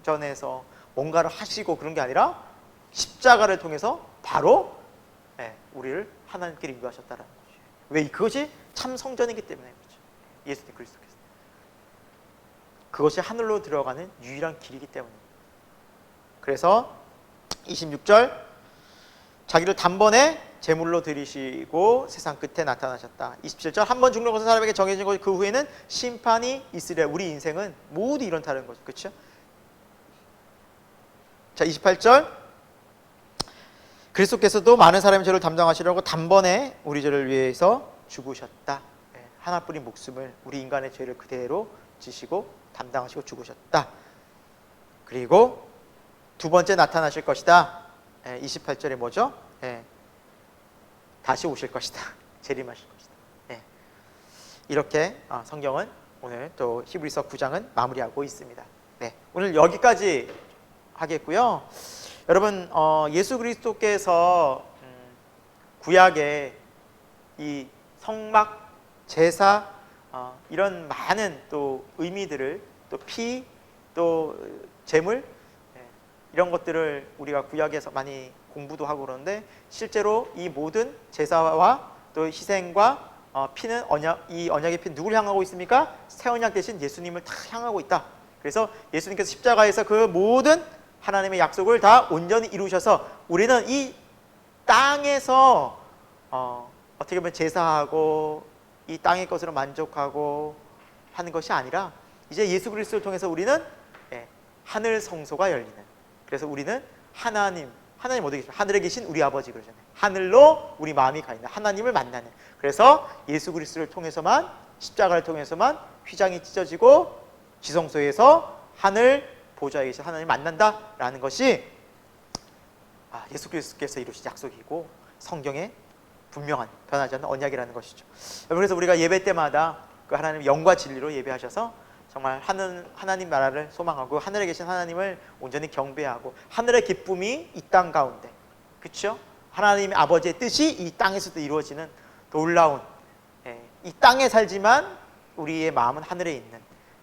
성전에서 뭔가를 하시고 그런 게 아니라 십자가를 통해서 바로 우리를 하나님께 인도하셨다라는 거죠. 왜? 그것이 참 성전이기 때문에 그렇죠. 예수님 그리스도께서 그것이 하늘로 들어가는 유일한 길이기 때문입니다. 그래서 26절 자기를 단번에 제물로 드리시고 세상 끝에 나타나셨다. 27절 한 번 죽는 것은 사람에게 정해진 것, 그 후에는 심판이 있으리라. 우리 인생은 모두 이런다는 거죠. 그렇죠? 자, 28절 그리스도께서도 많은 사람의 죄를 담당하시려고 단번에 우리 죄를 위해서 죽으셨다. 하나뿐인 목숨을 우리 인간의 죄를 그대로 지시고 담당하시고 죽으셨다. 그리고 두 번째 나타나실 것이다. 28절에 뭐죠? 다시 오실 것이다. 재림하실 것이다. 이렇게 성경은 오늘 또 히브리서 9장은 마무리하고 있습니다. 오늘 여기까지 하겠고요. 여러분 예수 그리스도께서 구약에 이 성막, 제사 이런 많은 또 의미들을 또 피, 또 제물 이런 것들을 우리가 구약에서 많이 공부도 하고 그러는데 실제로 이 모든 제사와 또 희생과 피는 이 언약의 피는 누굴 향하고 있습니까? 새 언약 대신 예수님을 다 향하고 있다. 그래서 예수님께서 십자가에서 그 모든 하나님의 약속을 다 온전히 이루셔서 우리는 이 땅에서 어떻게 보면 제사하고 이 땅의 것으로 만족하고 하는 것이 아니라 이제 예수 그리스도를 통해서 우리는 하늘 성소가 열리는, 그래서 우리는 하나님 어디 계십니까? 하늘에 계신 우리 아버지 그러잖아요. 하늘로 우리 마음이 가 있는 하나님을 만나는, 그래서 예수 그리스도를 통해서만, 십자가를 통해서만 휘장이 찢어지고 지성소에서 하늘 보좌에 계신 하나님을 만난다라는 것이 예수 그리스도께서 이루신 약속이고 성경에 분명한 변하지 않는 언약이라는 것이죠. 그래서 우리가 예배 때마다 그 하나님의 영과 진리로 예배하셔서 정말 하나님 나라를 소망하고 하늘에 계신 하나님을 온전히 경배하고 하늘의 기쁨이 이 땅 가운데, 그렇죠? 하나님의 아버지의 뜻이 이 땅에서도 이루어지는 놀라운, 이 땅에 살지만 우리의 마음은 하늘에 있는,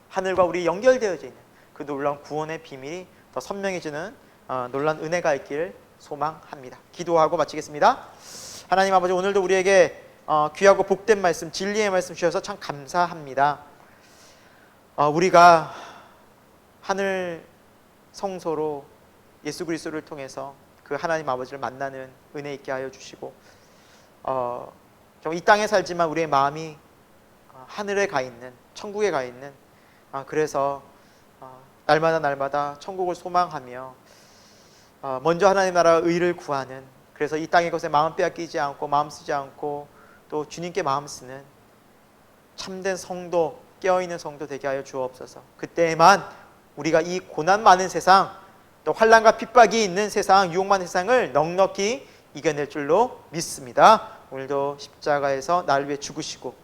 하늘과 우리 연결되어져 있는 그 놀라운 구원의 비밀이 더 선명해지는 놀라운 은혜가 있기를 소망합니다. 기도하고 마치겠습니다. 하나님 아버지, 오늘도 우리에게 귀하고 복된 말씀, 진리의 말씀 주셔서 참 감사합니다. 우리가 하늘 성소로 예수 그리스도를 통해서 그 하나님 아버지를 만나는 은혜 있게 하여 주시고, 이 땅에 살지만 우리의 마음이 하늘에 가 있는, 천국에 가 있는, 그래서 날마다 천국을 소망하며 먼저 하나님 나라 의를 구하는, 그래서 이 땅의 것에 마음 빼앗기지 않고 마음 쓰지 않고 또 주님께 마음 쓰는 참된 성도, 깨어있는 성도 되게 하여 주옵소서. 그때에만 우리가 이 고난 많은 세상, 또 환난과 핍박이 있는 세상, 유혹 많은 세상을 넉넉히 이겨낼 줄로 믿습니다. 오늘도 십자가에서 나를 위해 죽으시고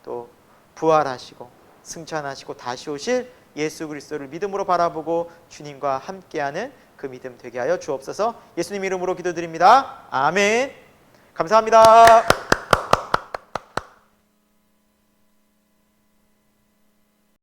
또 부활하시고 승천하시고 다시 오실 예수 그리스도를 믿음으로 바라보고 주님과 함께하는 그 믿음 되게 하여 주옵소서. 예수님 이름으로 기도드립니다. 아멘. 감사합니다.